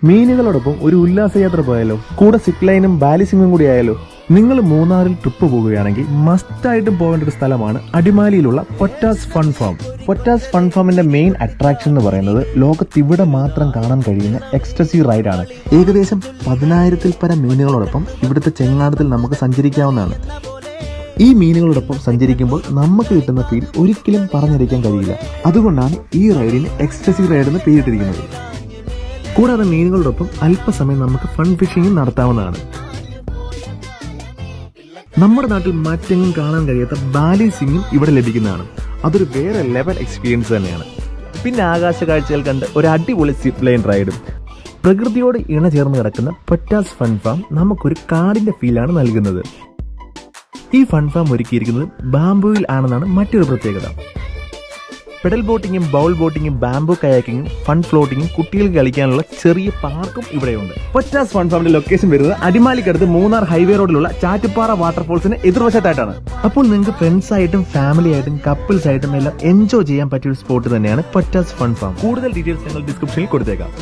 മീനുകളോടൊപ്പം ഒരു ഉല്ലാസയാത്ര പോയാലോ? കൂടെ സിപ്പ് ലൈനും ബാലിസിംഗും കൂടി ആയാലോ? നിങ്ങൾ മൂന്നാറിൽ ട്രിപ്പ് പോകുകയാണെങ്കിൽ മസ്റ്റായിട്ടും പോകേണ്ട ഒരു സ്ഥലമാണ് അടിമാലിയിലുള്ള Pottas fun farm. Pottas fun ഫാമിന്റെ മെയിൻ അട്രാക്ഷൻ എന്ന് പറയുന്നത് ലോകത്ത് ഇവിടെ മാത്രം കാണാൻ കഴിയുന്ന എക്സ്റ്റസി റൈഡാണ്. ഏകദേശം 10,000-ൽ പരം മീനുകളോടൊപ്പം ഇവിടുത്തെ ചെങ്ങാടത്തിൽ നമുക്ക് സഞ്ചരിക്കാവുന്നതാണ്. ഈ മീനുകളോടൊപ്പം സഞ്ചരിക്കുമ്പോൾ നമുക്ക് കിട്ടുന്ന ഫീൽ ഒരിക്കലും പറഞ്ഞറിയിക്കാൻ കഴിയില്ല. അതുകൊണ്ടാണ് ഈ റൈഡിന് എക്സ്റ്റസി റൈഡ് എന്ന് പേരിട്ടിരിക്കുന്നത്. കൂടാതെ മീനുകളോടൊപ്പം അല്പസമയം നമുക്ക് ഫൺ ഫിഷിംഗും നടത്താവുന്നതാണ്. നമ്മുടെ നാട്ടിൽ മറ്റെങ്ങും കാണാൻ കഴിയാത്ത ബാലിസിംഗും ഇവിടെ ലഭിക്കുന്നതാണ്. അതൊരു വേറെ ലെവൽ എക്സ്പീരിയൻസ് തന്നെയാണ്. പിന്നെ ആകാശ കാഴ്ചകൾ കണ്ട് ഒരു അടിപൊളി സിപ്പ് ലൈൻ റൈഡും. പ്രകൃതിയോട് ഇണചേർന്ന് കിടക്കുന്ന പൊറ്റാസ് ഫൺ ഫാം നമുക്കൊരു കാടിന്റെ ഫീലാണ് നൽകുന്നത്. ഈ ഫൺ ഫാം ഒരുക്കിയിരിക്കുന്നത് ബാംബുവിൽ ആണെന്നാണ് മറ്റൊരു പ്രത്യേകത. പെഡൽ ബോട്ടിങ്ങും ബൗൾ ബോട്ടിങ്ങും ബാംബു കയാക്കിങ്ങും ഫൺ ഫ്ലോട്ടിങ്ങും കുട്ടികൾക്ക് കളിക്കാനുള്ള ചെറിയ പാർക്കും ഇവിടെയുണ്ട്. പൊറ്റാസ് ഫൺ ഫാമിന്റെ ലൊക്കേഷൻ വരുന്നത് അടിമാലിക്കടുത്ത് മൂന്നാർ ഹൈവേ റോഡിലുള്ള ചാറ്റുപാറ വാട്ടർഫോൾസിന് എതിർവശത്തായിട്ടാണ്. അപ്പോൾ നിങ്ങൾക്ക് ഫ്രണ്ട്സ് ആയിട്ടും ഫാമിലി ആയിട്ടും കപ്പിൾസ് ആയിട്ടും എല്ലാം എൻജോയ് ചെയ്യാൻ പറ്റിയ ഒരു സ്പോട്ട് തന്നെയാണ് പൊറ്റാസ് ഫൺ ഫാം. കൂടുതൽ ഡീറ്റെയിൽസ് ഞങ്ങൾ ഡിസ്ക്രിപ്ഷനിൽ കൊടുത്തേക്കാം.